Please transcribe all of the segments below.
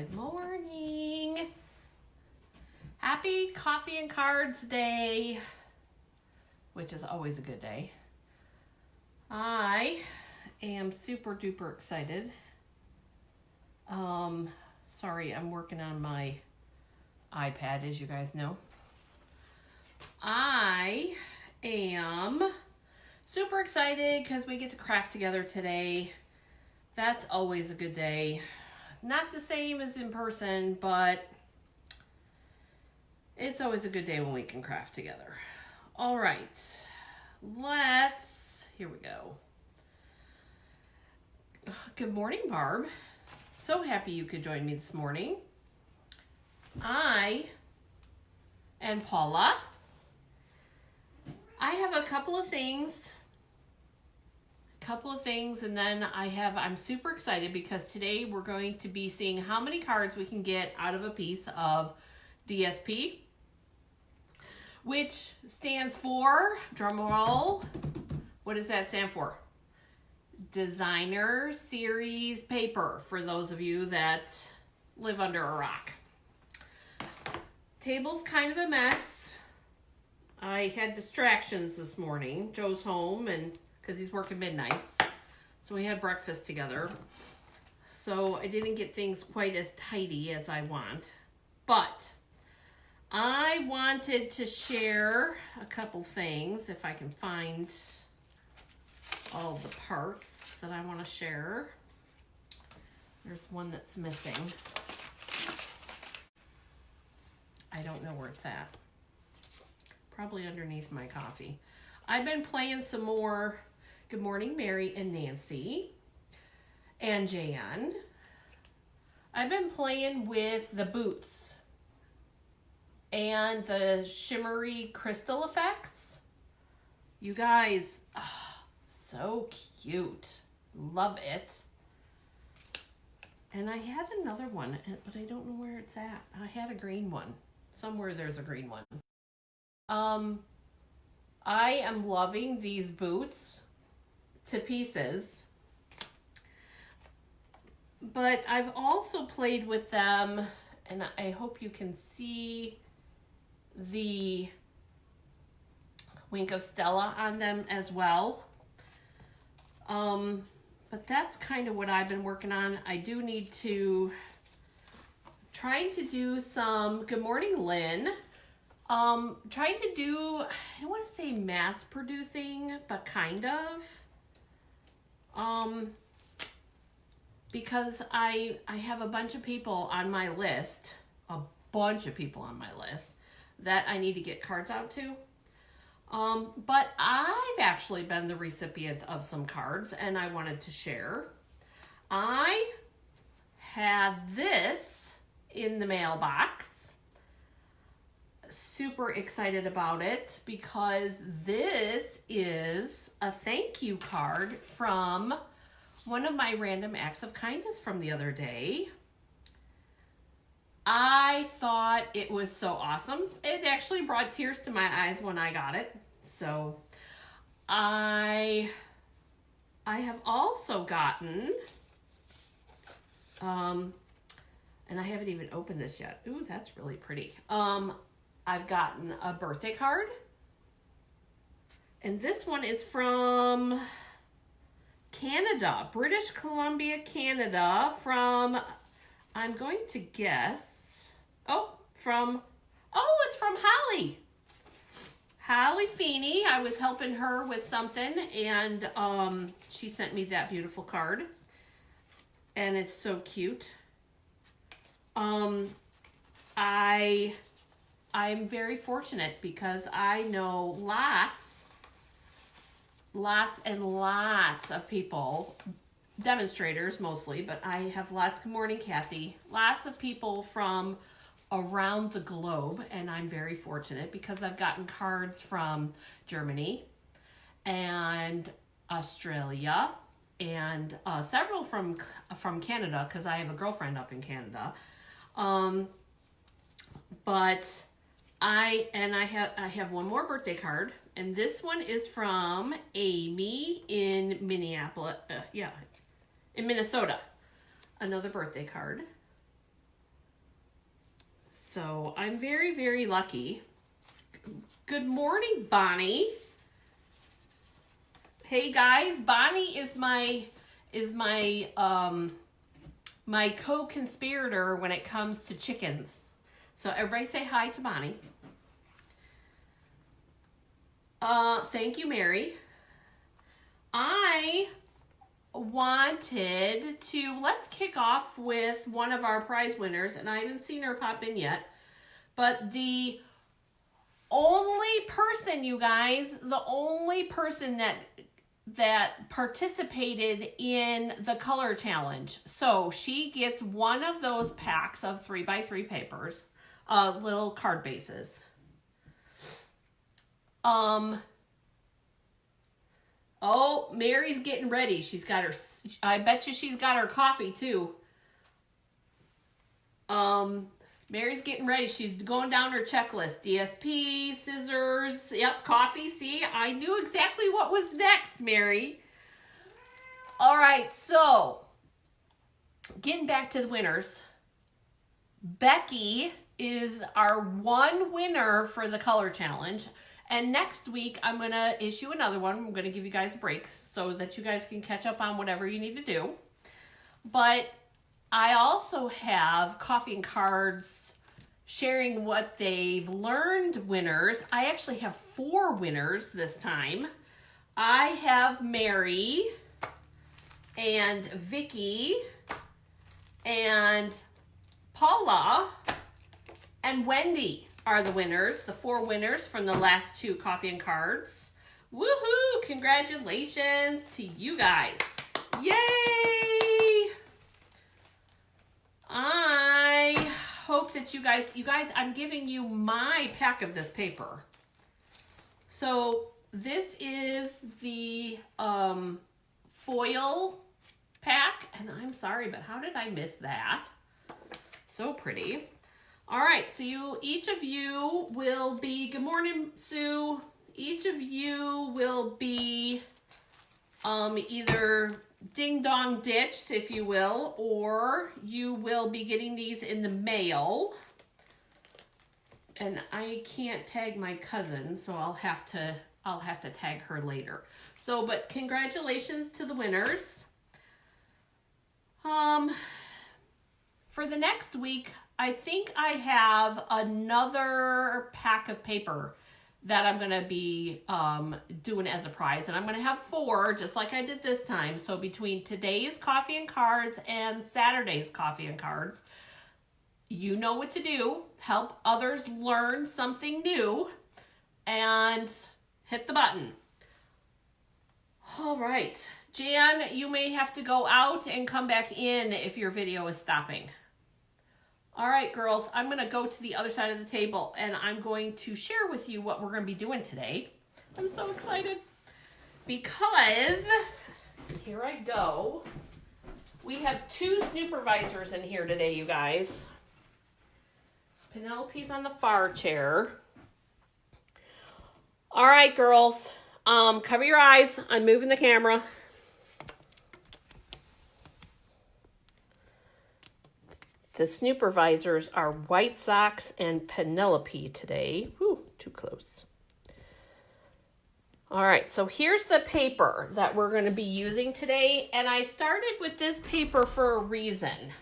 Good morning. Happy Coffee and Cards Day, which is always a good day. I am super duper excited. Sorry, I'm working on my iPad, as you guys know. I am super excited because we get to craft together today. That's always a good day. Not the same as in person, but it's always a good day when we can craft together. All right, here we go. Good morning, Barb. So happy you could join me this morning. I and Paula, I have a couple of things, and then I'm super excited because today we're going to be seeing how many cards we can get out of a piece of DSP, which stands for, drum roll, what does that stand for? Designer Series Paper, for those of you that live under a rock. Table's kind of a mess. I had distractions this morning. Joe's home and because he's working midnights. So we had breakfast together. So I didn't get things quite as tidy as I want. But I wanted to share a couple things, if I can find all the parts that I want to share. There's one that's missing. I don't know where it's at. Probably underneath my coffee. I've been playing some more Good Morning Mary and Nancy and Jan. I've been playing with the boots and the shimmery crystal effects. You guys, so cute. Love it. And I had another one, but I don't know where it's at. I had a green one. Somewhere there's a green one. I am loving these boots to pieces, but I've also played with them, and I hope you can see the Wink of Stella on them as well. But that's kind of what I've been working on. I do need to, trying to do some, good morning, Lynn. Trying to do, I don't want to say mass producing, but kind of. Because I have a bunch of people on my list, that I need to get cards out to. But I've actually been the recipient of some cards and I wanted to share. I had this in the mailbox. Super excited about it because this is a thank you card from one of my random acts of kindness from the other day. I thought it was so awesome. It actually brought tears to my eyes when I got it. So I have also gotten, and I haven't even opened this yet. Ooh, that's really pretty. I've gotten a birthday card. And this one is from Canada, British Columbia, Canada, from, I'm going to guess, it's from Holly. Holly Feeney. I was helping her with something, and she sent me that beautiful card. And it's so cute. I'm very fortunate because I know lots and lots of people, demonstrators mostly, but I have lots, good morning, Kathy, lots of people from around the globe, and I'm very fortunate because I've gotten cards from Germany and Australia and several from Canada because I have a girlfriend up in Canada. But I have one more birthday card, and this one is from Amy in Minnesota. Another birthday card. So I'm very, very lucky. Good morning, Bonnie. Hey guys, Bonnie is my my co-conspirator when it comes to chickens. So everybody say hi to Bonnie. Thank you, Mary. I wanted to, let's kick off with one of our prize winners, and I haven't seen her pop in yet, but the only person, you guys, the only person that participated in the color challenge. So she gets one of those packs of 3x3 papers, little card bases. Oh, Mary's getting ready. She's got her, I bet you she's got her coffee too. Mary's getting ready. She's going down her checklist. DSP, scissors, yep, coffee. See, I knew exactly what was next, Mary. All right, so getting back to the winners. Becky is our one winner for the color challenge. And next week, I'm going to issue another one. I'm going to give you guys a break so that you guys can catch up on whatever you need to do. But I also have coffee and cards sharing what they've learned winners. I actually have 4 winners this time. I have Mary and Vicky and Paula and Wendy are the winners, the 4 winners from the last 2 coffee and cards. Woohoo! Congratulations to you guys. Yay! I hope that you guys, I'm giving you my pack of this paper. So this is the foil pack, and I'm sorry, but how did I miss that? So pretty. All right, so each of you will be, good morning, Sue. Each of you will be either ding dong ditched, if you will, or you will be getting these in the mail. And I can't tag my cousin, so I'll have to tag her later. So, but congratulations to the winners. For the next week, I think I have another pack of paper that I'm going to be doing as a prize. And I'm going to have 4, just like I did this time. So between today's coffee and cards and Saturday's coffee and cards, you know what to do. Help others learn something new and hit the button. All right. Jan, you may have to go out and come back in if your video is stopping. All right, girls, I'm going to go to the other side of the table and I'm going to share with you what we're going to be doing today. I'm so excited because, here I go, we have 2 snooppervisors in here today, you guys. Penelope's on the far chair. All right, girls, cover your eyes. I'm moving the camera. The snooppervisors are White Sox and Penelope today. Whew, too close. All right, so here's the paper that we're going to be using today. And I started with this paper for a reason.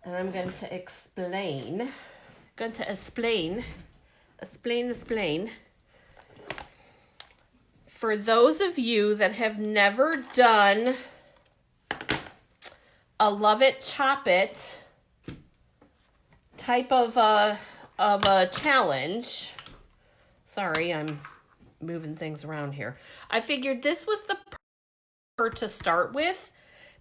And I'm going to explain. Explain. For those of you that have never done a love it, chop it type of a challenge. Sorry, I'm moving things around here. I figured this was the paper to start with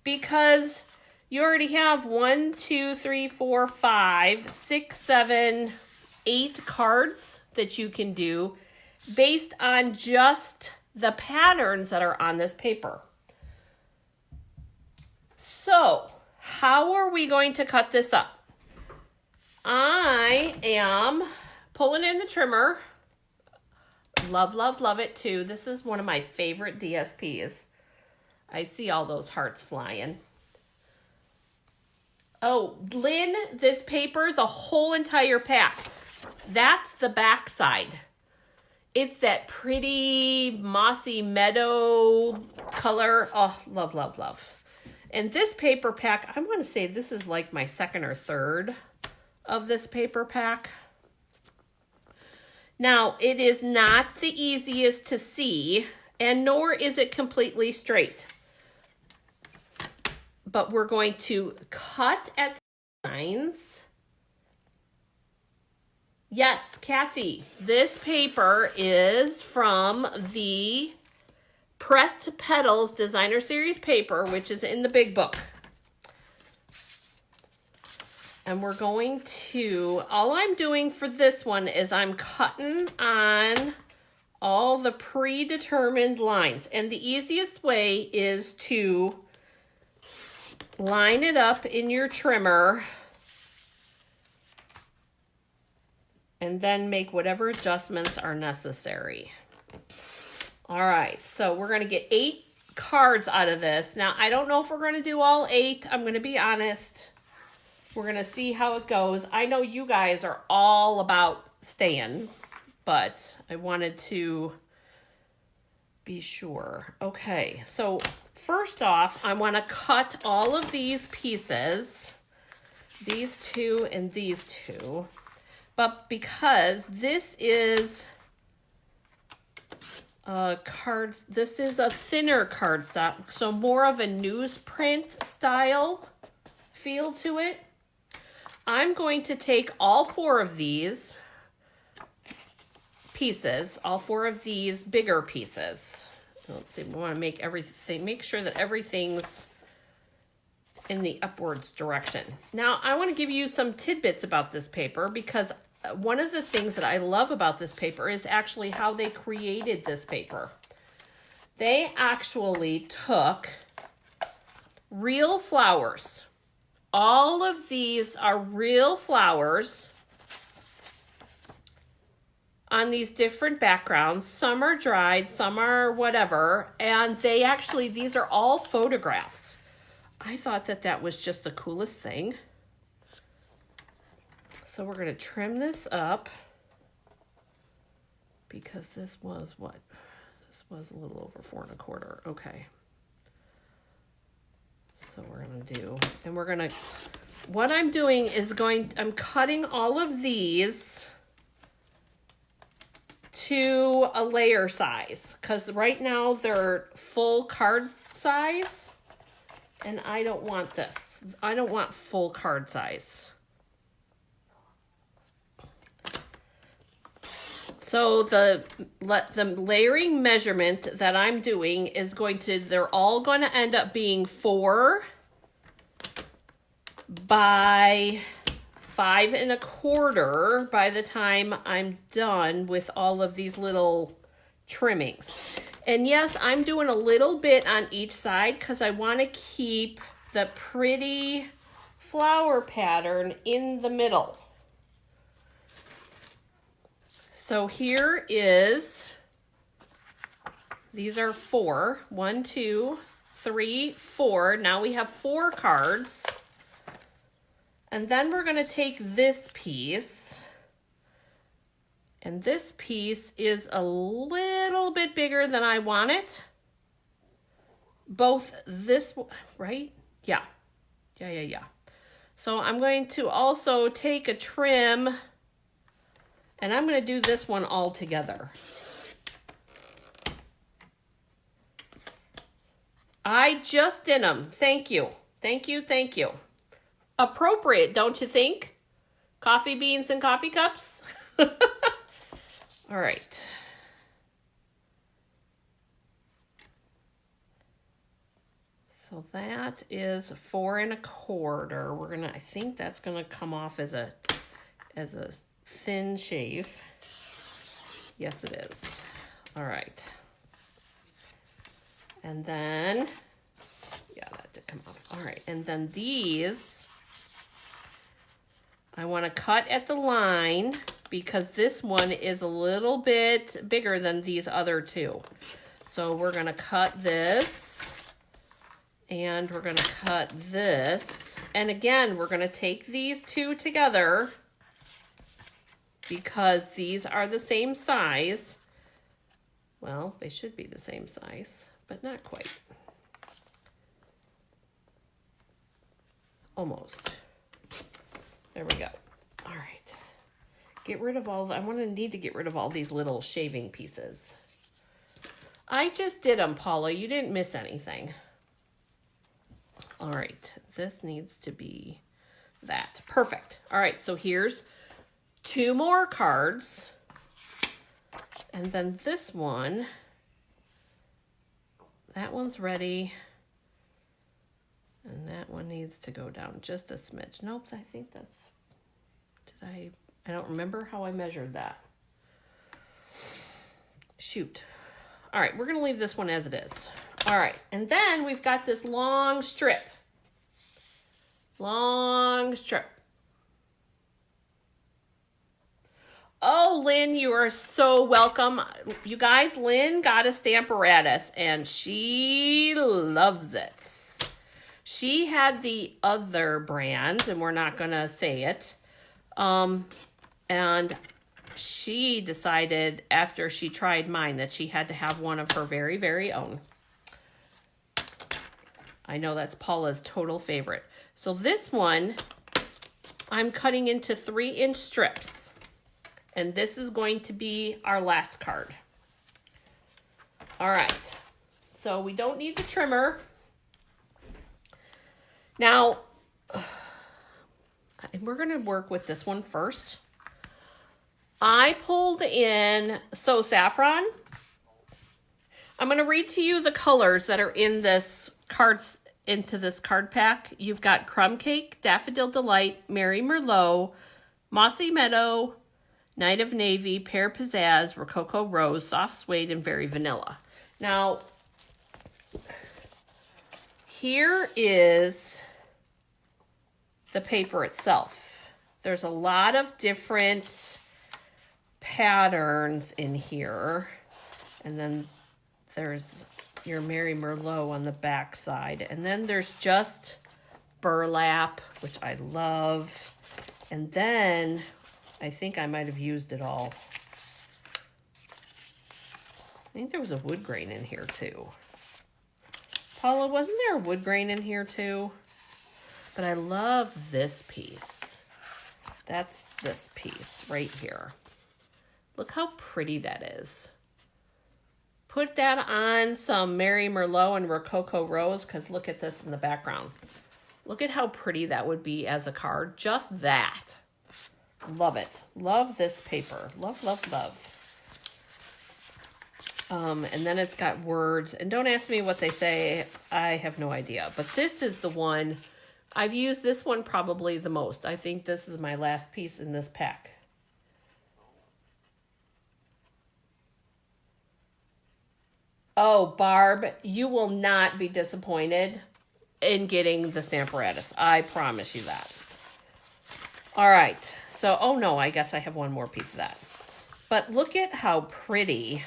because you already have 1, 2, 3, 4, 5, 6, 7, 8 cards that you can do based on just the patterns that are on this paper. So, how are we going to cut this up? I am pulling in the trimmer. Love, love, love it too. This is one of my favorite DSPs. I see all those hearts flying. Oh, Lynn, this paper, the whole entire pack, that's the back side. It's that pretty mossy meadow color. Oh, love, love, love. And this paper pack, I want to say this is like my second or third of this paper pack. Now, it is not the easiest to see, and nor is it completely straight. But we're going to cut at the lines. Yes, Kathy, this paper is from the Pressed Petals Designer Series paper, which is in the big book. And we're going to, all I'm doing for this one is I'm cutting on all the predetermined lines. And the easiest way is to line it up in your trimmer and then make whatever adjustments are necessary. All right, so we're gonna get 8 cards out of this. Now, I don't know if we're gonna do all 8. I'm gonna be honest. We're gonna see how it goes. I know you guys are all about staying, but I wanted to be sure. Okay, so first off, I wanna cut all of these pieces, these 2 and these 2. But because this is this is a thinner cardstock, so more of a newsprint style feel to it, I'm going to take all 4 of these pieces, all 4 of these bigger pieces. Let's see, we want to make sure that everything's in the upwards direction. Now, I want to give you some tidbits about this paper because one of the things that I love about this paper is actually how they created this paper. They actually took real flowers. All of these are real flowers on these different backgrounds. Some are dried, some are whatever, and they actually, these are all photographs. I thought that that was just the coolest thing. So we're going to trim this up because this was what? This was a little over 4 1/4. Okay. So we're going to do, and we're going to, what I'm doing is I'm cutting all of these to a layer size because right now they're full card size and I don't want this. I don't want full card size. So the layering measurement that I'm doing is they're all going to end up being 4 by 5 1/4 by the time I'm done with all of these little trimmings. And yes, I'm doing a little bit on each side because I want to keep the pretty flower pattern in the middle. So here is, these are 4. 1, 2, 3, 4. Now we have 4 cards. And then we're going to take this piece. And this piece is a little bit bigger than I want it. Both this, right? Yeah. Yeah. So I'm going to also take a trim. And I'm going to do this one all together. I just did them. Thank you. Thank you. Thank you. Appropriate, don't you think? Coffee beans and coffee cups? All right. So that is 4 1/4. We're going to, I think that's going to come off as a thin shave. Yes, it is. All right. And then, yeah, that did come off. All right. And then these, I want to cut at the line because this one is a little bit bigger than these other 2. So we're going to cut this And we're going to cut this. And again, we're going to take these two together because these are the same size. Well, they should be the same size, but not quite. Almost. There we go. All right. Get rid of all, I need to get rid of all these little shaving pieces. I just did them, Paula. You didn't miss anything. All right. This needs to be that. Perfect. All right. So here's 2 more cards. And then this one, that one's ready. And that one needs to go down just a smidge. Nope, I think that's, I don't remember how I measured that. Shoot. All right, we're going to leave this one as it is. All right, and then we've got this long strip. Long strip. Oh, Lynn, you are so welcome. You guys, Lynn got a Stamparatus, and she loves it. She had the other brand, and we're not going to say it. And she decided after she tried mine that she had to have one of her very, very own. I know that's Paula's total favorite. So this one, I'm cutting into 3-inch strips. And this is going to be our last card. All right. So we don't need the trimmer. Now, we're going to work with this one first. I pulled in, so Saffron. I'm going to read to you the colors that are in this cards, into this card pack. You've got Crumb Cake, Daffodil Delight, Mary Merlot, Mossy Meadow, Night of Navy, Pear Pizzazz, Rococo Rose, Soft Suede, and Very Vanilla. Now, here is the paper itself. There's a lot of different patterns in here. And then there's your Mary Merlot on the back side. And then there's just burlap, which I love. And then I think I might have used it all. I think there was a wood grain in here too. Paula, wasn't there a wood grain in here too? But I love this piece. That's this piece right here. Look how pretty that is. Put that on some Mary Merlot and Rococo Rose, because look at this in the background. Look at how pretty that would be as a card. Just that. Love it. Love this paper. Love, love, love. And then it's got words. And don't ask me what they say. I have no idea. But this is the one. I've used this one probably the most. I think this is my last piece in this pack. Oh, Barb, you will not be disappointed in getting the Stamparatus. I promise you that. All right. So, oh no, I guess I have one more piece of that. But look at how pretty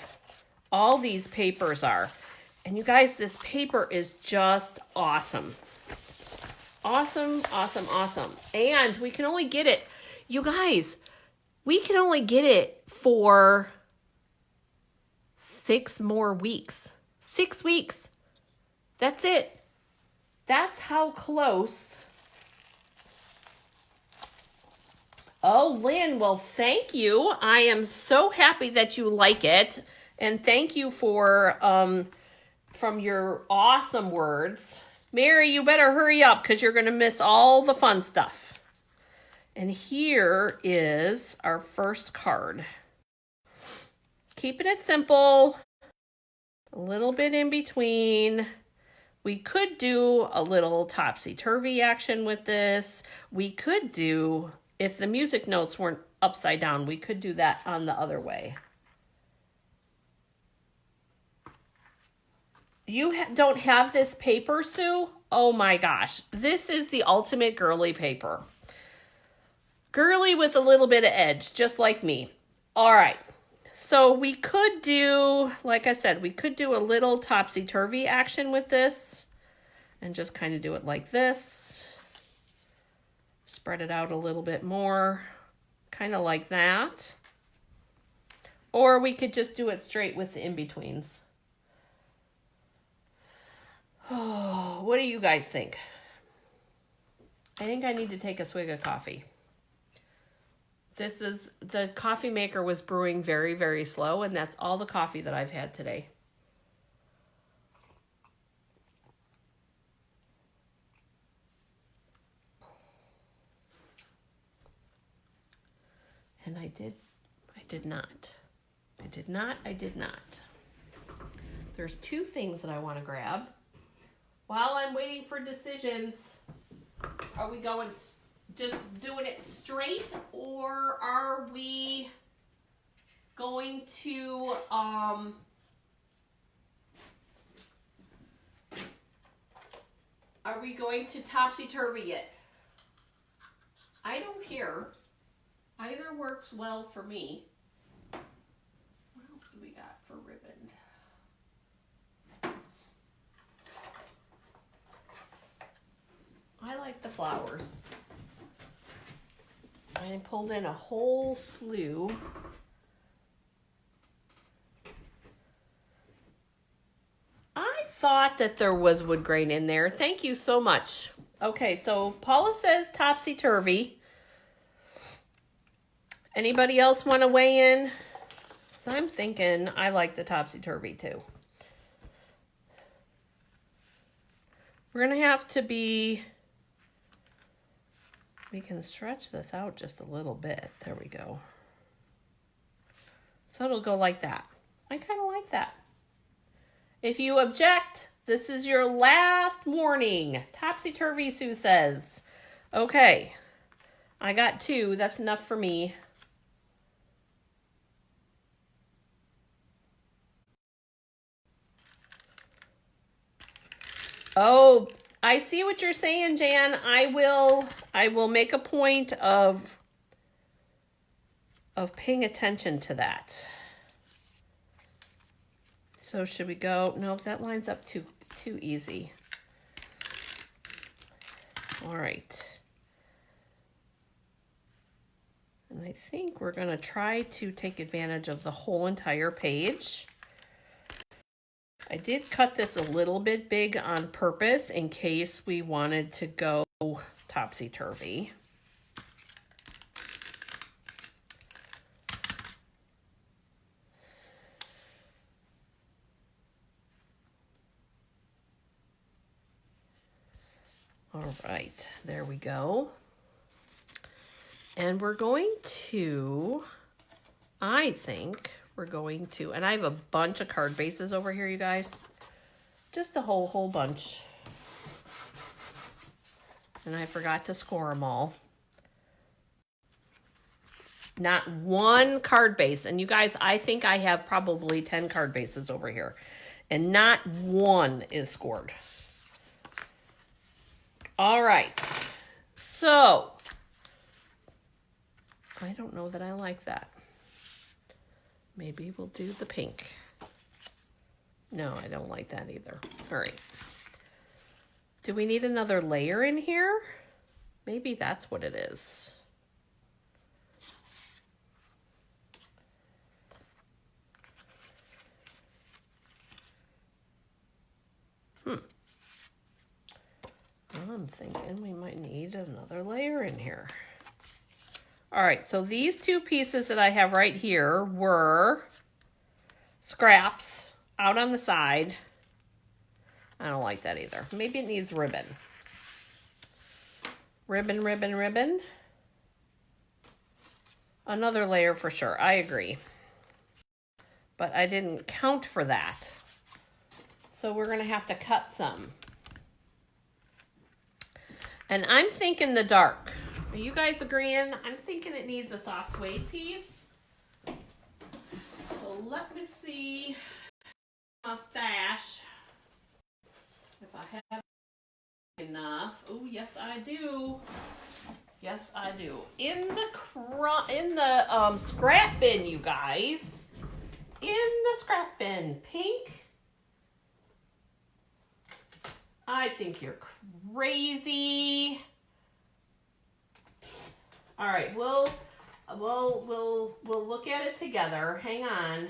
all these papers are. And you guys, this paper is just awesome. Awesome, awesome, awesome. And we can only get it, you guys, we can only get it for 6 more weeks. 6 weeks. That's it. That's how close. Oh, Lynn, well, thank you. I am so happy that you like it. And thank you for, from your awesome words. Mary, you better hurry up because you're going to miss all the fun stuff. And here is our first card. Keeping it simple. A little bit in between. We could do a little topsy-turvy action with this. We could do, if the music notes weren't upside down, we could do that on the other way. You don't have this paper, Sue? Oh my gosh. This is the ultimate girly paper. Girly with a little bit of edge, just like me. All right. So we could do, like I said, we could do a little topsy-turvy action with this. and just kind of do it like this. Spread it out a little bit more, kind of like that. Or we could just do it straight with the in-betweens. Oh, what do you guys think? I think I need to take a swig of coffee. The coffee maker was brewing very, very slow, and that's all the coffee that I've had today. And I did not. There's two things that I want to grab. While I'm waiting for decisions, are we going just doing it straight, or are we going to topsy-turvy it? I don't care. Either works well for me. What else do we got for ribbon? I like the flowers. I pulled in a whole slew. I thought that there was wood grain in there. Thank you so much. Okay, so Paula says topsy-turvy. Anybody else want to weigh in? So I'm thinking I like the topsy-turvy too. We're going to have to be... We can stretch this out just a little bit. There we go. So it'll go like that. I kind of like that. If you object, this is your last warning. Topsy-turvy, Sue says. Okay. I got 2. That's enough for me. Oh, I see what you're saying, Jan. I will make a point of paying attention to that. So should we go? No, that lines up too easy. All right. And I think we're going to try to take advantage of the whole entire page. I did cut this a little bit big on purpose in case we wanted to go topsy-turvy. All right, there we go. And we're going to, I think, we're going to, and I have a bunch of card bases over here, you guys. Just a whole bunch. And I forgot to score them all. Not one card base. And you guys, I think I have probably 10 card bases over here. And not one is scored. All right. So, I don't know that I like that. Maybe we'll do the pink. No, I don't like that either. All right. Do we need another layer in here? Maybe that's what it is. I'm thinking we might need another layer in here. All right, so these 2 pieces that I have right here were scraps out on the side. I don't like that either. Maybe it needs ribbon. Ribbon. Another layer for sure, I agree. But I didn't count for that. So we're gonna have to cut some. And I'm thinking the dark. Are you guys agreeing? I'm thinking it needs a soft suede piece. So let me see my stash. If I have enough. Oh, yes I do. Yes I do. In the scrap bin, you guys. In the scrap bin. Pink. I think you're crazy. All right, we'll look at it together. Hang on.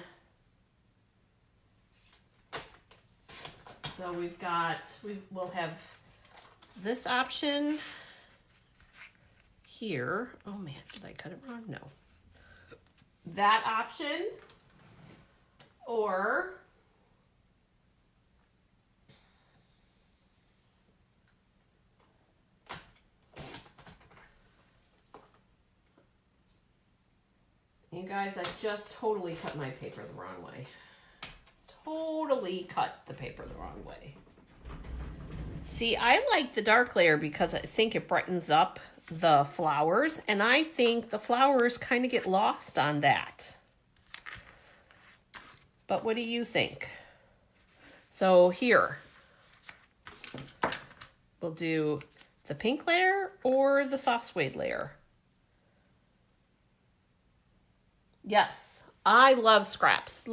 So we'll have this option here. Oh man, did I cut it wrong? No. That option, or you guys, I just totally cut my paper the wrong way. Totally cut the paper the wrong way. See, I like the dark layer because I think it brightens up the flowers, and I think the flowers kind of get lost on that. But what do you think? So here, we'll do the pink layer or the soft suede layer. Yes, I love scraps.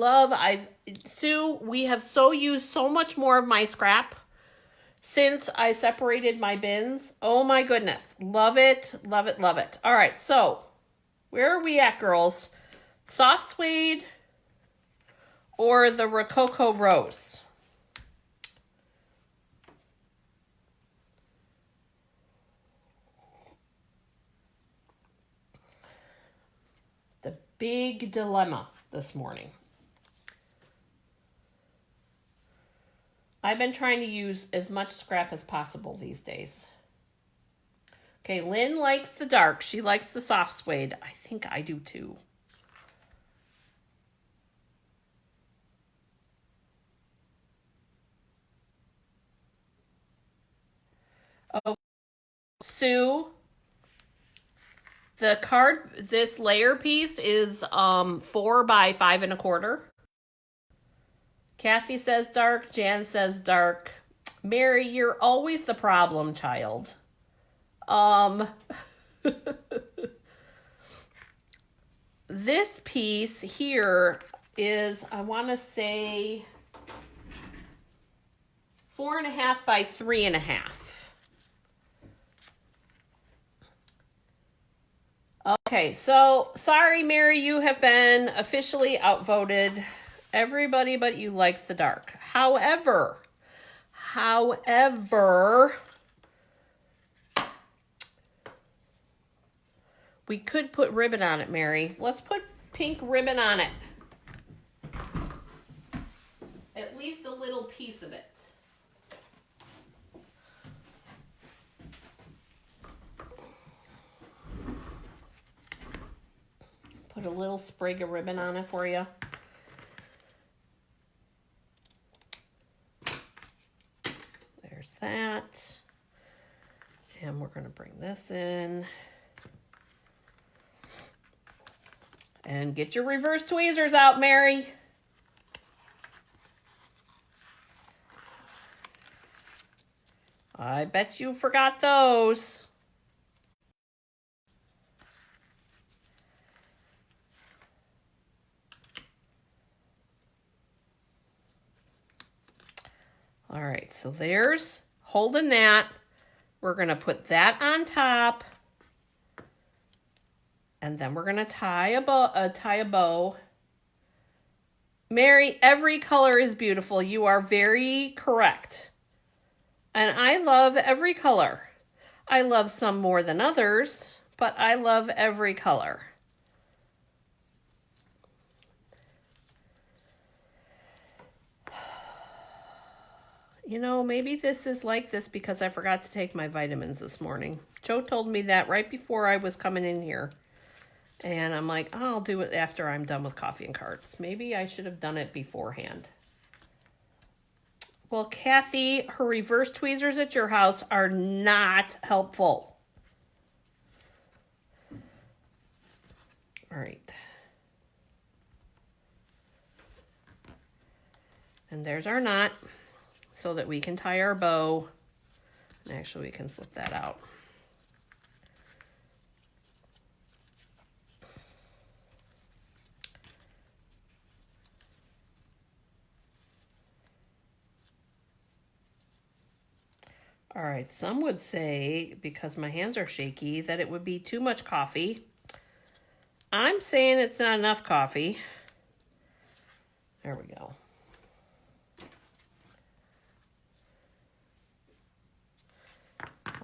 Sue, we have used so much more of my scrap since I separated my bins. Oh my goodness. Love it, love it, love it. All right, so where are we at, girls? Soft suede or the Rococo Rose? The big dilemma this morning. I've been trying to use as much scrap as possible these days. Okay, Lynn likes the dark. She likes the soft suede. I think I do too. Oh, Sue, this layer piece is 4 by 5 1/4. Kathy says dark. Jan says dark. Mary, you're always the problem child. This piece here is, I want to say, 4.5 by 3.5. Okay, so sorry, Mary, you have been officially outvoted. Everybody but you likes the dark. However, we could put ribbon on it, Mary. Let's put pink ribbon on it. At least a little piece of it. Put a little sprig of ribbon on it for you. There's that. And we're going to bring this in. And get your reverse tweezers out, Mary. I bet you forgot those. All right, so there's holding that. We're going to put that on top. And then we're going to tie a bow. Mary, every color is beautiful. You are very correct. And I love every color. I love some more than others, but I love every color. You know, maybe this is like this because I forgot to take my vitamins this morning. Joe told me that right before I was coming in here. And I'm like, oh, I'll do it after I'm done with coffee and cards. Maybe I should have done it beforehand. Well, Kathy, her reverse tweezers at your house are not helpful. All right. And there's our knot so that we can tie our bow. And actually, we can slip that out. right, some would say, because my hands are shaky, that it would be too much coffee. I'm saying it's not enough coffee. There we go.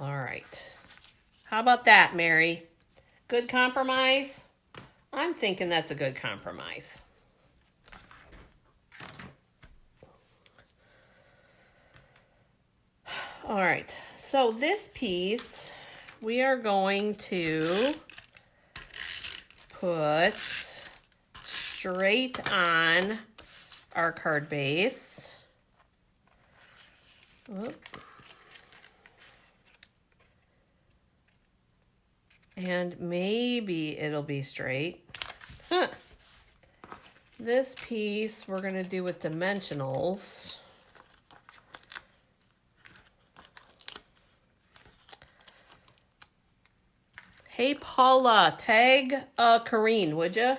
All right. How about that, Mary? Good compromise? I'm thinking that's a good compromise. All right, so this piece we are going to put straight on our card base. Oop. And maybe it'll be straight. Huh. This piece we're going to do with dimensionals. Hey, Paula, tag Kareen, would you?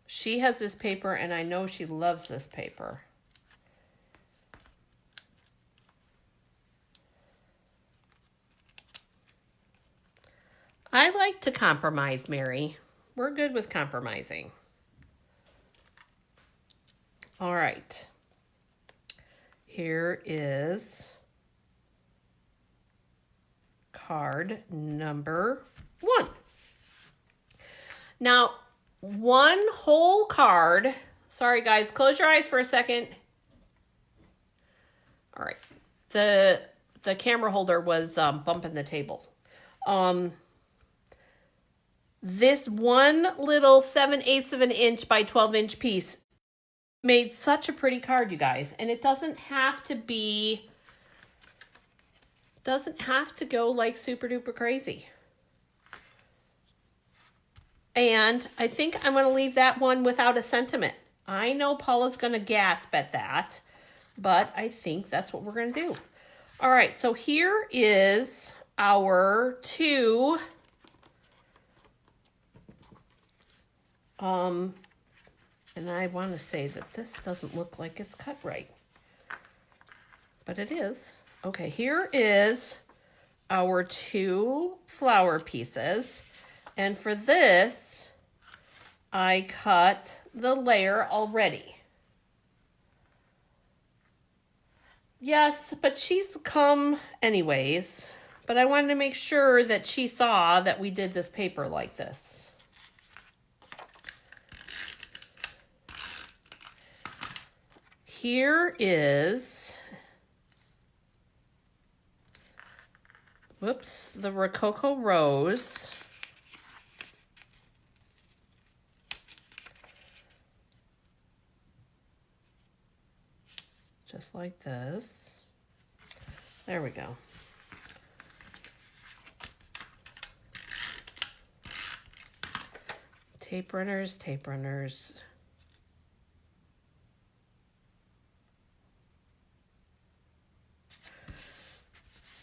She has this paper, and I know she loves this paper. I like to compromise, Mary. We're good with compromising. All right. Here is card number 1. Now, one whole card. Sorry, guys. Close your eyes for a second. All right. The camera holder was bumping the table. This one little 7/8 of an inch by 12-inch piece made such a pretty card, you guys. And it doesn't have to go like super duper crazy. And I think I'm going to leave that one without a sentiment. I know Paula's going to gasp at that, but I think that's what we're going to do. All right, so here is our 2 and I want to say that this doesn't look like it's cut right, but it is. Okay, here is our 2 flower pieces. And for this, I cut the layer already. Yes, but she's come anyways. But I wanted to make sure that she saw that we did this paper like this. Here is, the Rococo Rose. Just like this. There we go. Tape runners, tape runners.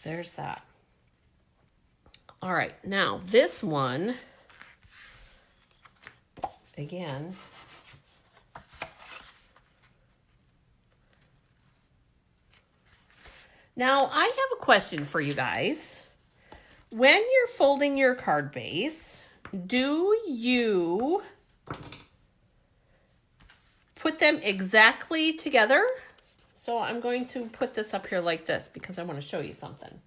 There's that. All right, now this one, again, now I have a question for you guys. When you're folding your card base, do you put them exactly together? So I'm going to put this up here like this because I want to show you something.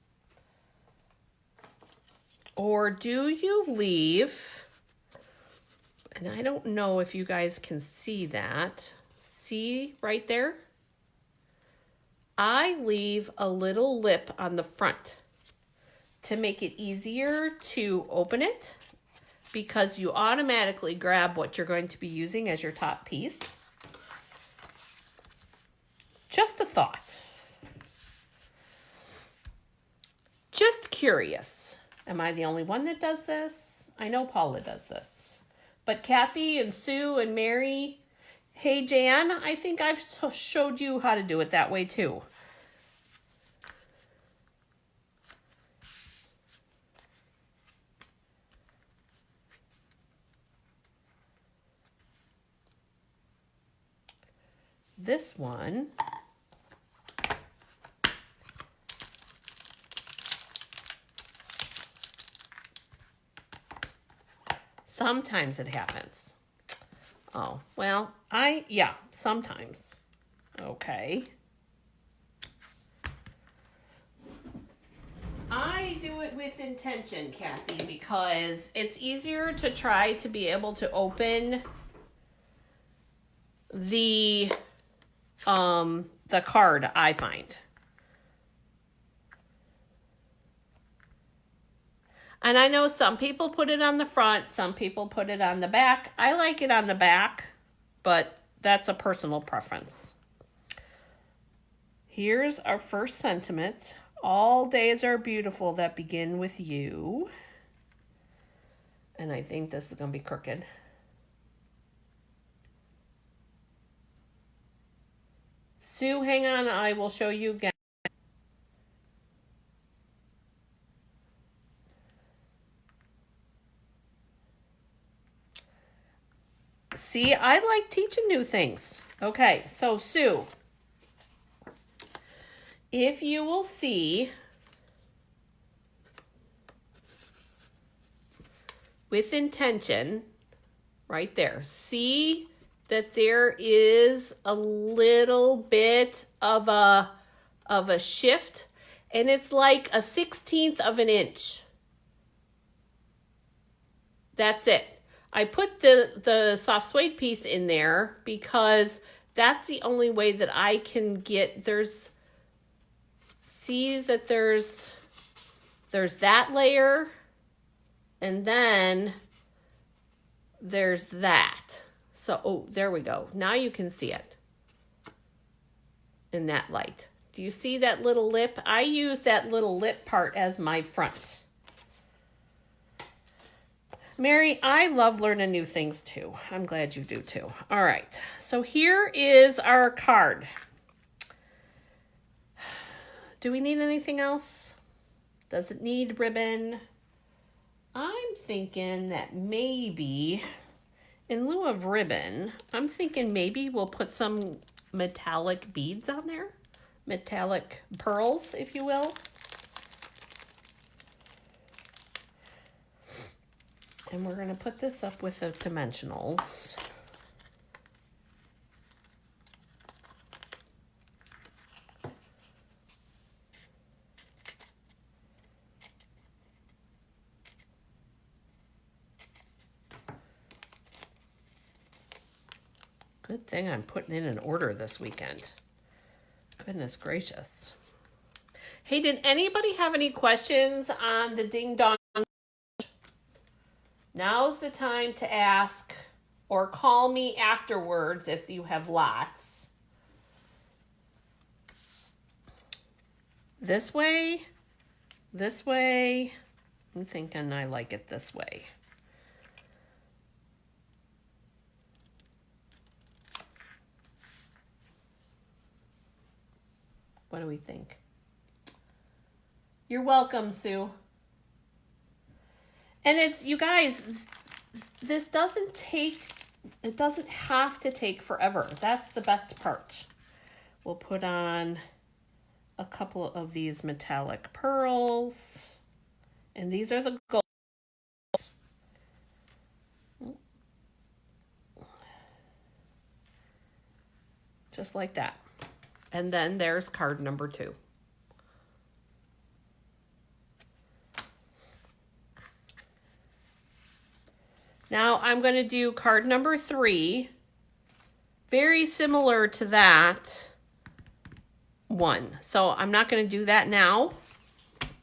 Or do you leave, and I don't know if you guys can see that. See right there? I leave a little lip on the front to make it easier to open it because you automatically grab what you're going to be using as your top piece. Just a thought. Just curious. Am I the only one that does this? I know Paula does this. But Kathy and Sue and Mary, hey Jan, I think I've showed you how to do it that way too. This one, Sometimes it happens. Oh, well, yeah, sometimes. Okay. I do it with intention, Kathy, because it's easier to try to be able to open the card, I find. And I know some people put it on the front, some people put it on the back. I like it on the back, but that's a personal preference. Here's our first sentiment. All days are beautiful that begin with you. And I think this is going to be crooked. Sue, hang on. I will show you again. See, I like teaching new things. Okay, so Sue, if you will see with intention, right there, see that there is a little bit of a shift, and it's like a 1/16 of an inch. That's it. I put the soft suede piece in there because that's the only way that I can get, see that there's that layer, and then there's that. So, oh, there we go. Now you can see it in that light. Do you see that little lip? I use that little lip part as my front. Mary, I love learning new things too. I'm glad you do too. All right, so here is our card. Do we need anything else? Does it need ribbon? I'm thinking that maybe, in lieu of ribbon, I'm thinking maybe we'll put some metallic beads on there. Metallic pearls, if you will. And we're going to put this up with the dimensionals. Good thing I'm putting in an order this weekend. Goodness gracious. Hey, did anybody have any questions on the Ding Dong? Now's the time to ask, or call me afterwards if you have lots. This way. I'm thinking I like it this way. What do we think? You're welcome, Sue. And it's, you guys, this doesn't have to take forever. That's the best part. We'll put on a couple of these metallic pearls. And these are the gold. Just like that. And then there's card number 2. Now I'm going to do card number 3, very similar to that one. So I'm not going to do that now,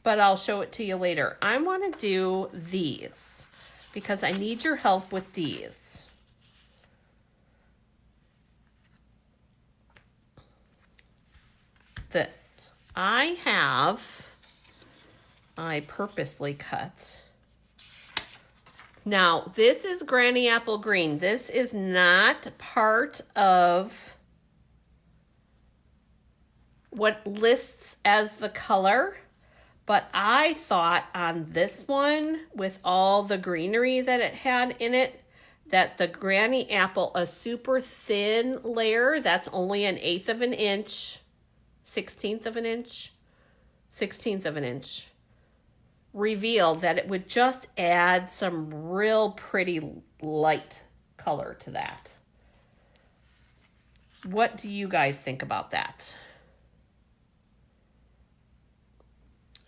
but I'll show it to you later. I want to do these because I need your help with these. This. I purposely cut. Now, this is Granny Apple Green. This is not part of what lists as the color, but I thought on this one, with all the greenery that it had in it, that the Granny Apple, a super thin layer, that's only 1/8 of an inch, 1/16 of an inch, 1/16 of an inch, reveal that it would just add some real pretty light color to that. What do you guys think about that?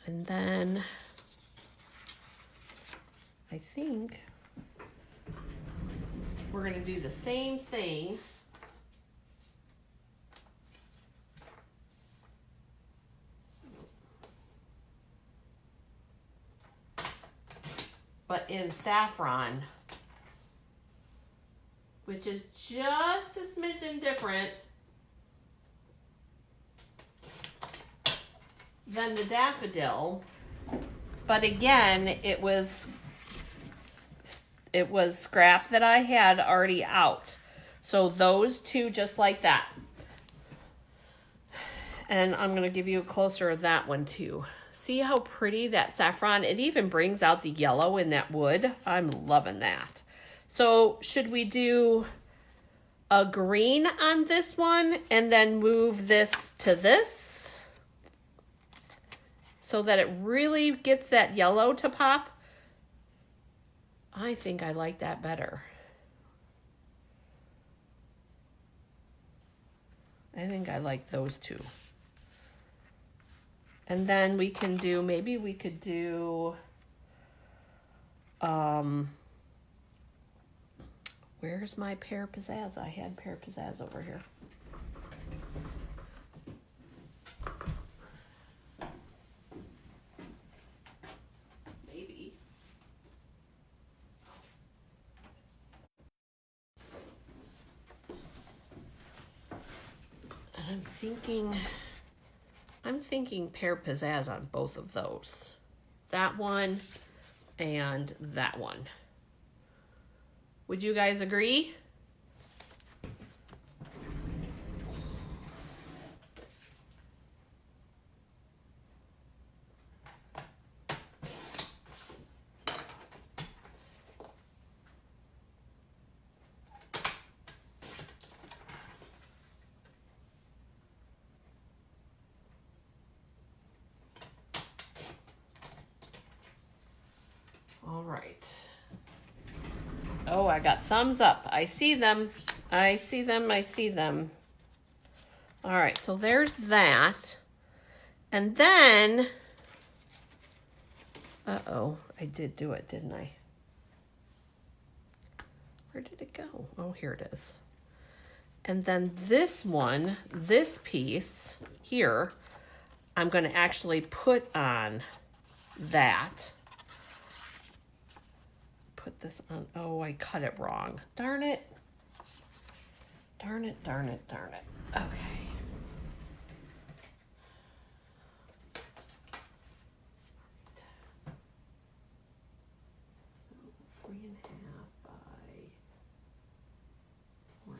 And then I think we're going to do the same thing but in Saffron, which is just a smidgen different than the Daffodil. But again, it was scrap that I had already out. So those two just like that. And I'm going to give you a closer of that one too. See how pretty that saffron, it even brings out the yellow in that wood. I'm loving that. So should we do a green on this one and then move this to this so that it really gets that yellow to pop? I think I like that better. I think I like those two. And then we can do, maybe we could do, where's my Pear Pizzazz? I had Pear Pizzazz over here. Maybe. I'm thinking Pear Pizzazz on both of those. That one and that one. Would you guys agree? All right. Oh, I got thumbs up. I see them. I see them. I see them. All right, so there's that. And then, uh-oh, I did do it, didn't I? Where did it go? Oh, here it is. And then this one, this piece here, I'm going to actually put on that. Put this on. Oh, I cut it wrong. Darn it. Darn it, darn it, darn it. Okay. So 3.5 by 4.5.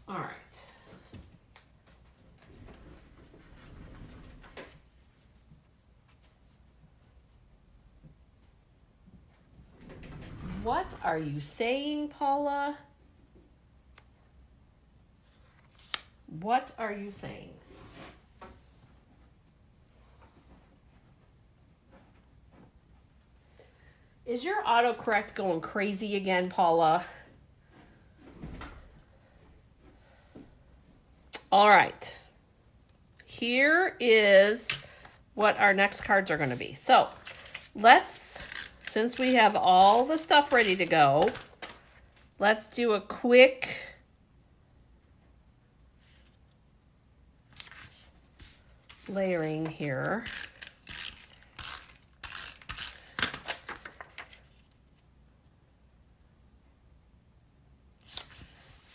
All right. What are you saying, Paula? What are you saying? Is your autocorrect going crazy again, Paula? All right, here is what our next cards are going to be. So let's, since we have all the stuff ready to go, let's do a quick layering here.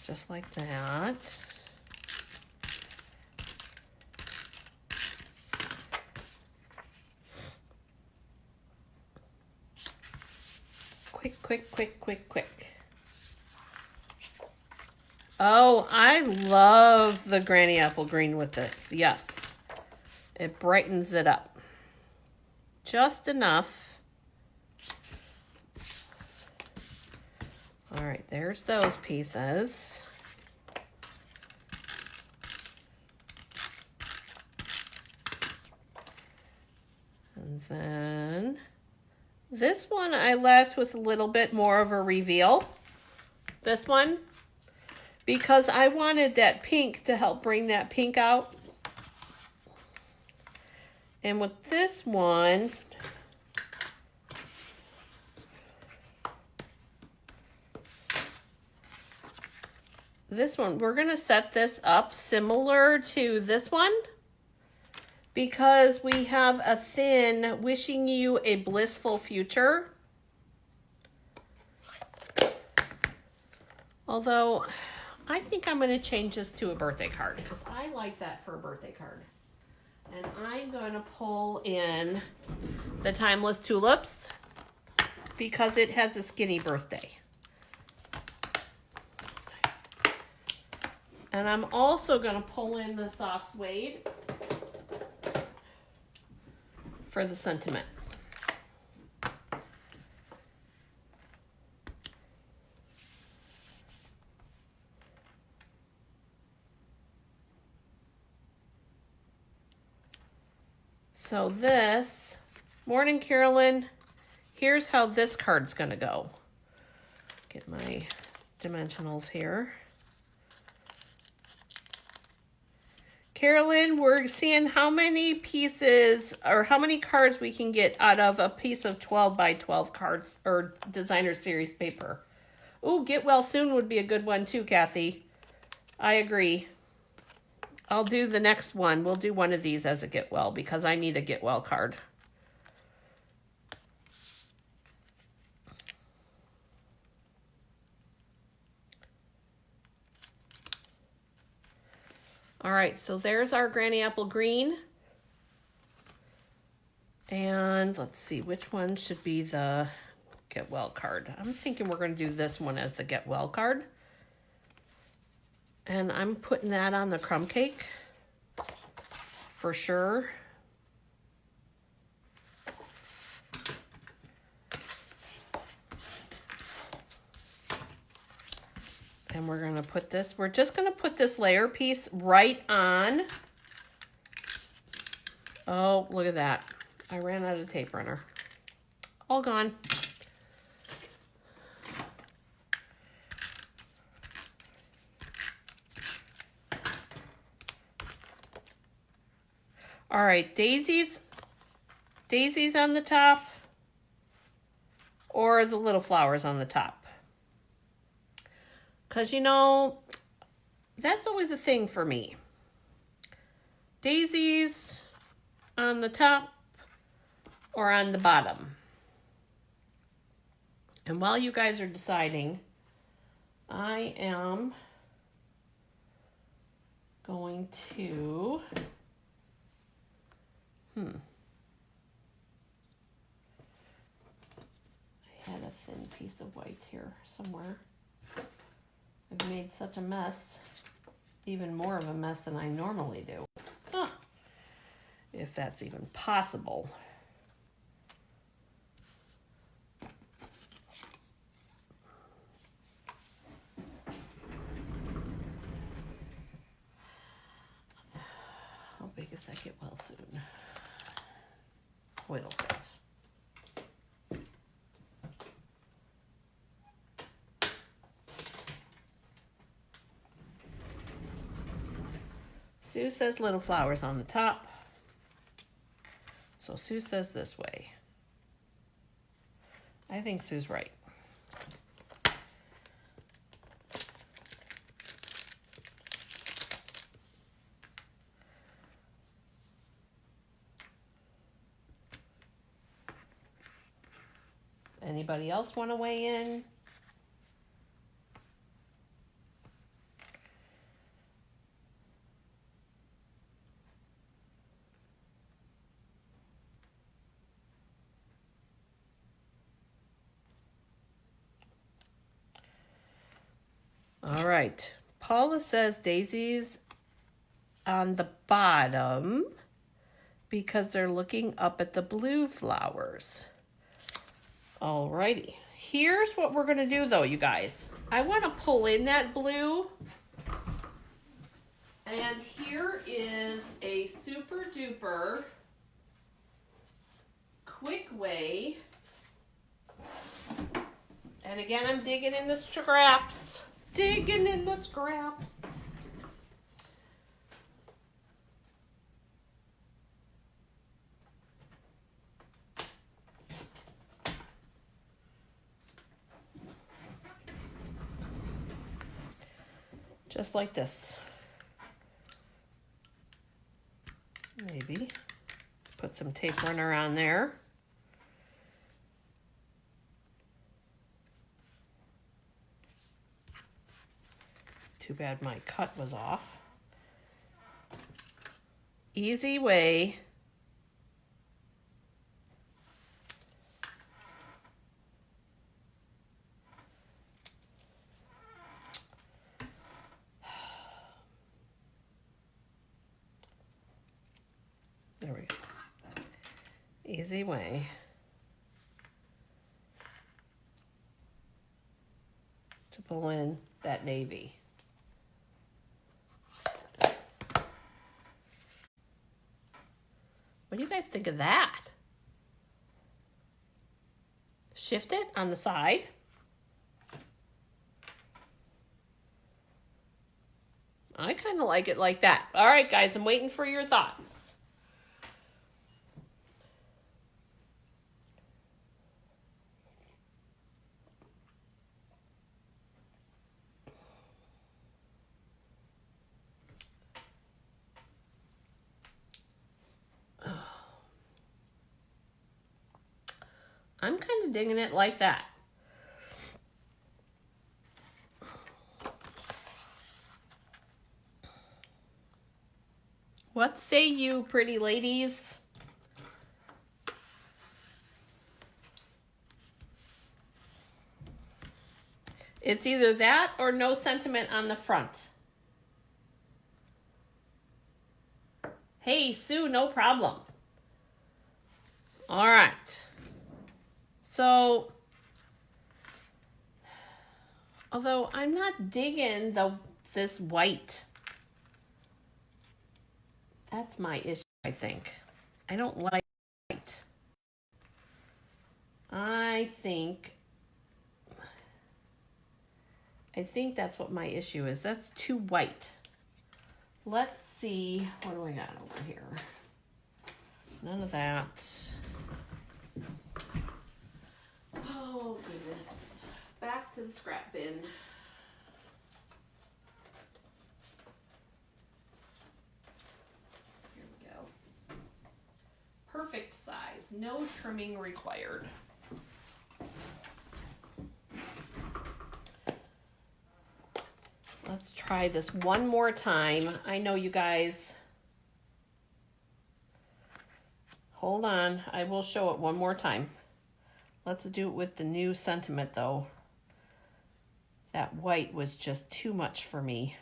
Just like that. Quick. Oh, I love the Granny Apple Green with this. Yes. It brightens it up. Just enough All right, there's those pieces. And then this one I left with a little bit more of a reveal. This one, because I wanted that pink to help bring that pink out. And with this one, we're going to set this up similar to this one because we have a thin wishing you a blissful future. Although I think I'm going to change this to a birthday card because I like that for a birthday card. And I'm going to pull in the Timeless Tulips because it has a skinny birthday. And I'm also going to pull in the Soft Suede for the sentiment. So this, Morning Carolyn, here's how this card's going to go. Get my dimensionals here. Carolyn, we're seeing how many pieces or how many cards we can get out of a piece of 12 by 12 cards or designer series paper. Ooh, Get Well Soon would be a good one too, Kathy. I agree. I'll do the next one. We'll do one of these as a Get Well because I need a Get Well card. All right, so there's our Granny Apple Green. And let's see, which one should be the Get Well card? I'm thinking we're going to do this one as the Get Well card. And I'm putting that on the Crumb Cake for sure. And we're going to put this, we're just going to put this layer piece right on. Oh, look at that. I ran out of tape runner. All gone. All right, daisies on the top or the little flowers on the top. Because, you know, that's always a thing for me. Daisies on the top or on the bottom. And while you guys are deciding, I am going to... I had a thin piece of white here somewhere. I've made such a mess, even more of a mess than I normally do. Huh. If that's even possible. How big is that Get Well Soon? Oh, it'll fit. Sue says little flowers on the top. So Sue says this way. I think Sue's right. Anybody else want to weigh in? All right. Paula says daisies on the bottom because they're looking up at the blue flowers. All righty. here's what we're gonna do though, you guys. I wanna pull in that blue. And here is a super duper quick way. And again, I'm digging in the scraps. Digging in the scraps. Just like this. Maybe put some tape runner on there. Too bad my cut was off. Easy way. There we go. Easy way. To pull in that navy. What do you guys think of that? Shift it on the side. I kind of like it like that. All right, guys, I'm waiting for your thoughts. I'm kind of digging it like that. What say you, pretty ladies? It's either that or no sentiment on the front. Hey, Sue, no problem. All right. So, although I'm not digging this white. That's my issue, I think. I don't like white. I think that's what my issue is. That's too white. Let's see, what do I got over here? None of that. Oh, goodness. Back to the scrap bin. Here we go. Perfect size. No trimming required. Let's try this one more time. I know you guys. Hold on. I will show it one more time. Let's do it with the new sentiment though. That white was just too much for me.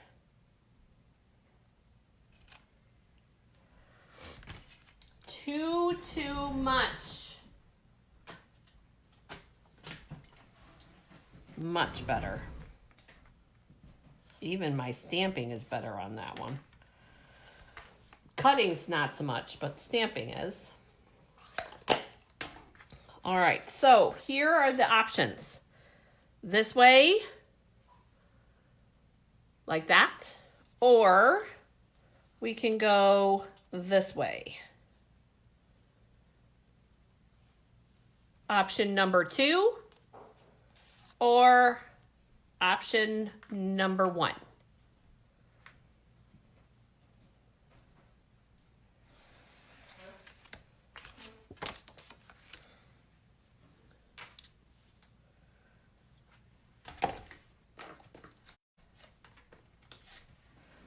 Too much. Much better. Even my stamping is better on that one. Cutting's not so much, but stamping is. All right, so here are the options. This way, like that, or we can go this way. Option number 2 or option number 1.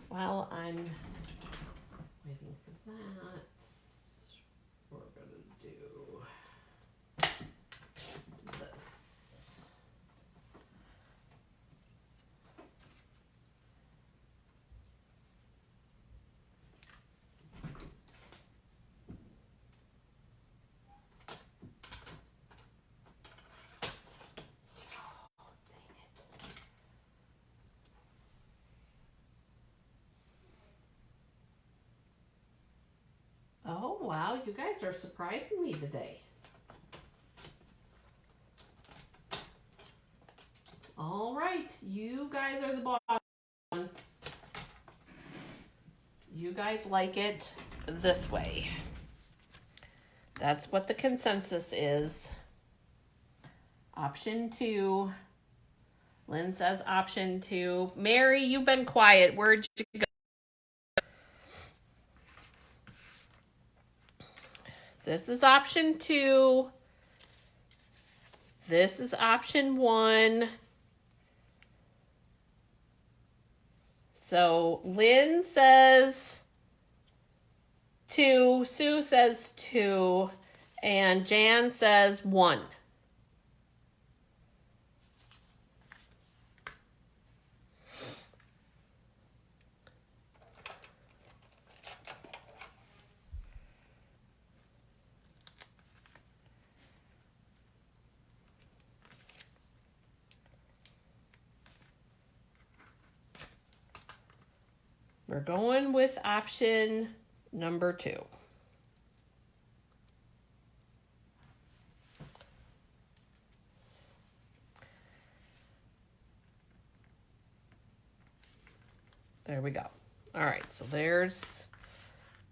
While I'm waiting for that, we're gonna do this. Wow, you guys are surprising me today. All right, you guys are the boss. You guys like it this way. That's what the consensus is. Option 2. Lynn says option 2. Mary, you've been quiet. Where'd you go? This is option 2. This is option 1. So Lynn says 2, Sue says 2, and Jan says 1. We're going with option number 2. There we go. All right, so there's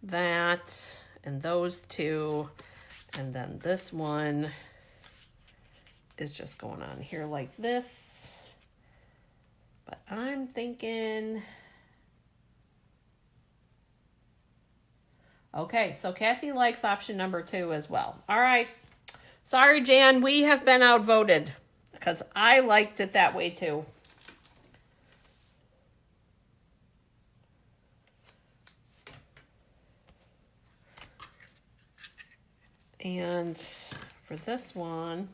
that and those 2. And then this one is just going on here like this. But I'm thinking... Okay, so Kathy likes option number 2 as well. All right. Sorry, Jan, we have been outvoted because I liked it that way too. And for this one,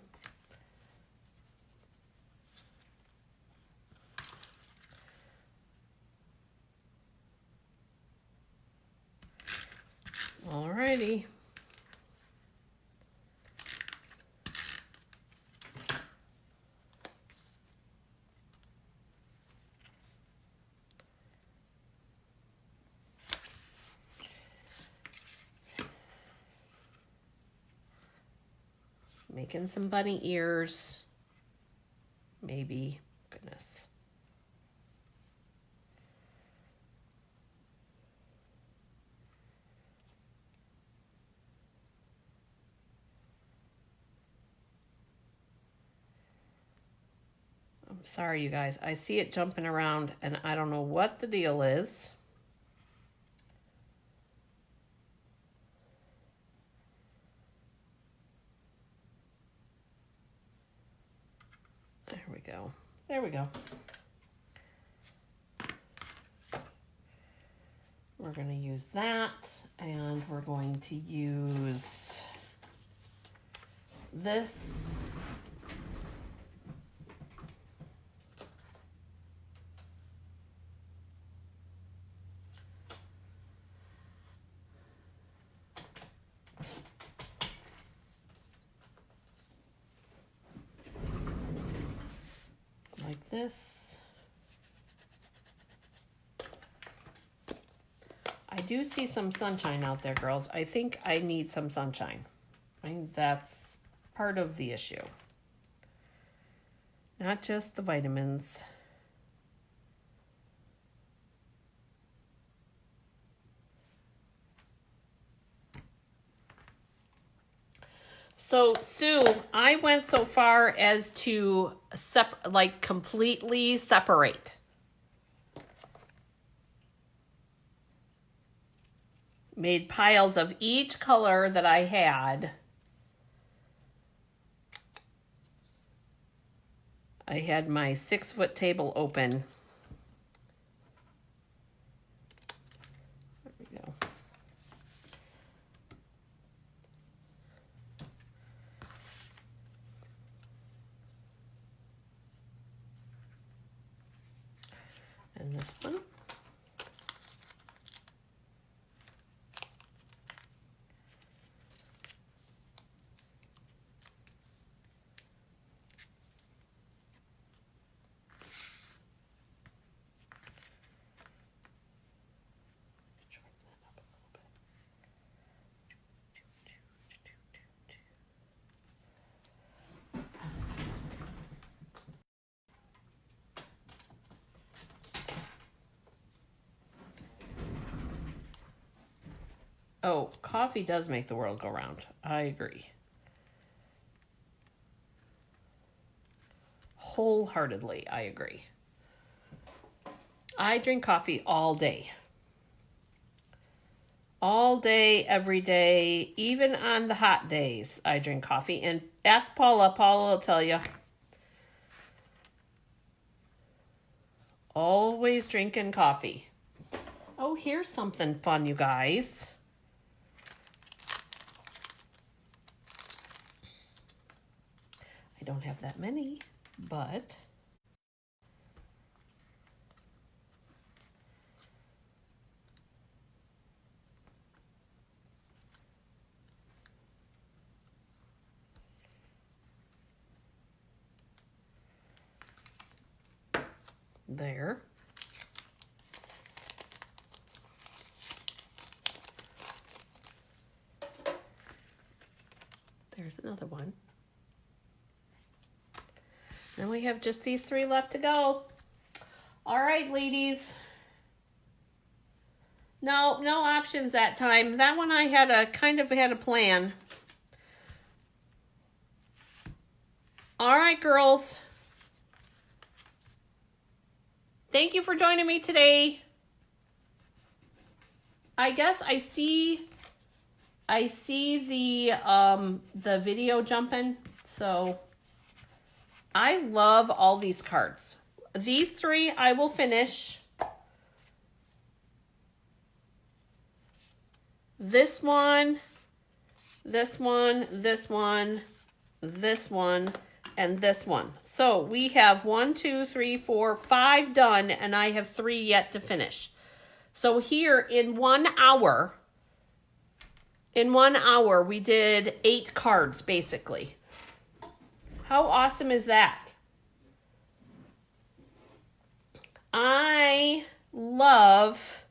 alrighty. Making some bunny ears. Maybe. Goodness. I'm sorry, you guys. I see it jumping around and I don't know what the deal is. There we go. There we go. We're going to use that, and we're going to use this. Like this. I do see some sunshine out there, girls. I think I need some sunshine. I think that's part of the issue. Not just the vitamins. So, Sue, I went so far as to completely separate. Made piles of each color that I had. I had my 6-foot table open. There we go. And this one. Oh, coffee does make the world go round. I agree. Wholeheartedly, I agree. I drink coffee all day. All day, every day, even on the hot days, I drink coffee. And ask Paula. Paula will tell you. Always drinking coffee. Oh, here's something fun, you guys. I don't have that many, but... there. There's another one. Then we have just these 3 left to go. All right, ladies. No options that time. That one I had a plan. All right, girls. Thank you for joining me today. I guess I see the video jumping. So I love all these cards. These 3 I will finish. This one, this one, this one, this one, and this one. So we have 1, 2, 3, 4, 5 done, and I have 3 yet to finish. So here in 1 hour, we did 8 cards basically. How awesome is that? I love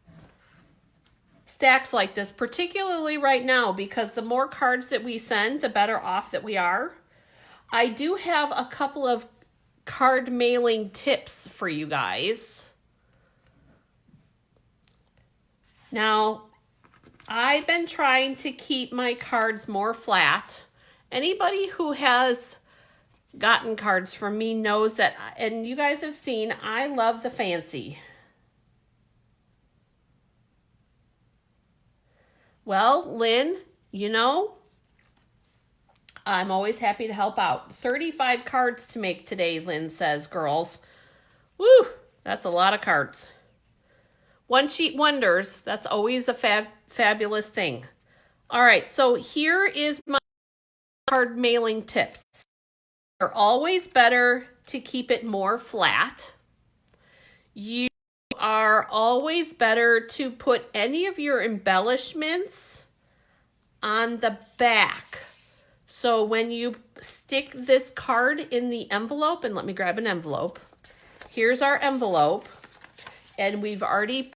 stacks like this, particularly right now, because the more cards that we send, the better off that we are. I do have a couple of card mailing tips for you guys. Now, I've been trying to keep my cards more flat. Anybody who has gotten cards from me knows that, and you guys have seen, I love the fancy. Well, Lynn, you know, I'm always happy to help out. 35 cards to make today, Lynn says, girls. Woo, that's a lot of cards. One sheet wonders, that's always a fabulous thing. All right, so here is my card mailing tips. They're always better to keep it more flat. You are always better to put any of your embellishments on the back. So when you stick this card in the envelope, and let me grab an envelope. Here's our envelope, and we've already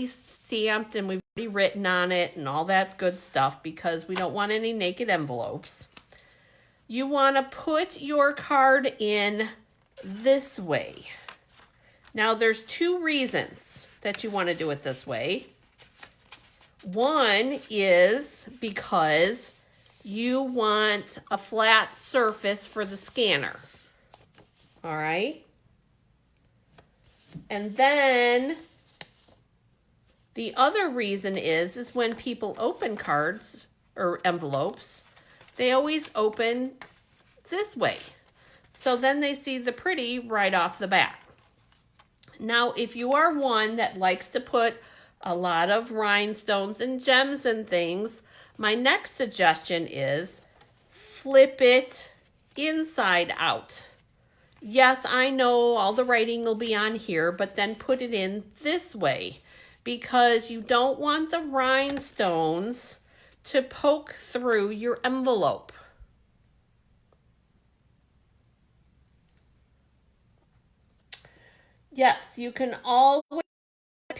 stamped and we've already written on it and all that good stuff because we don't want any naked envelopes. You want to put your card in this way. Now there's 2 reasons that you want to do it this way. One is because you want a flat surface for the scanner. All right. And then the other reason is when people open cards or envelopes, they always open this way. So then they see the pretty right off the bat. Now, if you are one that likes to put a lot of rhinestones and gems and things, my next suggestion is flip it inside out. Yes, I know all the writing will be on here, but then put it in this way because you don't want the rhinestones to poke through your envelope. Yes, you can always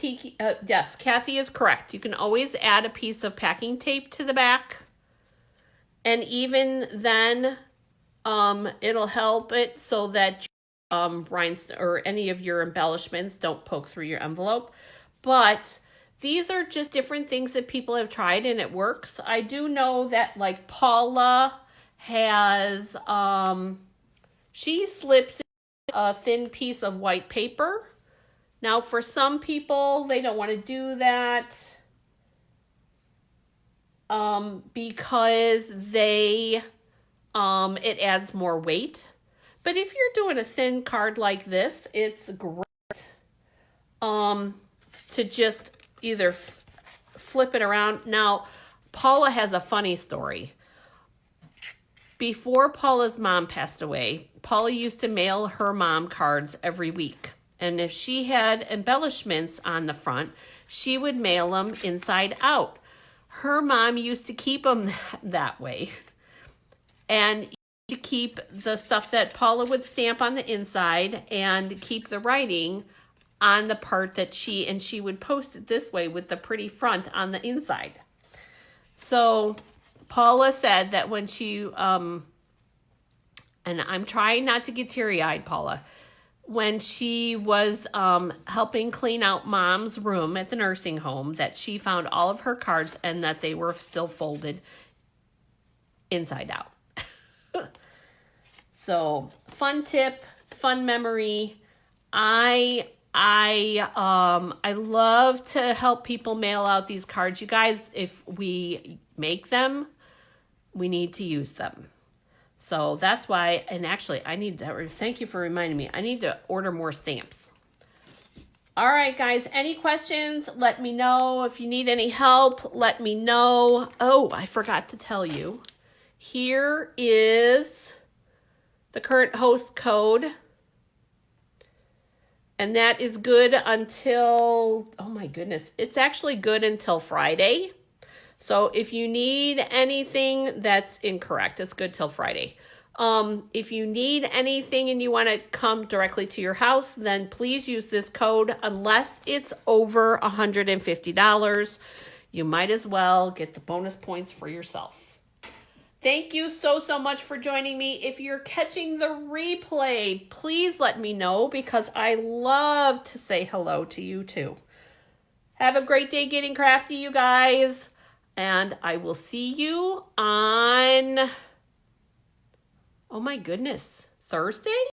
yes, Kathy is correct. You can always add a piece of packing tape to the back. And even then, it'll help it so that rhinestones or any of your embellishments don't poke through your envelope. But these are just different things that people have tried and it works. I do know that like Paula has, she slips a thin piece of white paper. Now for some people, they don't want to do that because they, it adds more weight. But if you're doing a thin card like this, it's great to just either flip it around. Now, Paula has a funny story. Before Paula's mom passed away, Paula used to mail her mom cards every week. And if she had embellishments on the front, she would mail them inside out. Her mom used to keep them that way. And to keep the stuff that Paula would stamp on the inside and keep the writing on the part that she would post it this way with the pretty front on the inside. So Paula said that when she, and I'm trying not to get teary-eyed, Paula, when she was helping clean out Mom's room at the nursing home, that she found all of her cards and that they were still folded inside out. So, fun tip, fun memory. I love to help people mail out these cards. You guys, if we make them, we need to use them. So that's why, and actually I need to, thank you for reminding me, I need to order more stamps. All right, guys, any questions? Let me know. If you need any help, let me know. Oh, I forgot to tell you. Here is the current host code. And that is good until, oh my goodness, it's actually good until Friday. So if you need anything, that's incorrect. It's good till Friday. If you need anything and you want to come directly to your house, then please use this code. Unless it's over $150, you might as well get the bonus points for yourself. Thank you so much for joining me. If you're catching the replay, please let me know because I love to say hello to you too. Have a great day getting crafty, you guys. And I will see you on, oh my goodness, Thursday?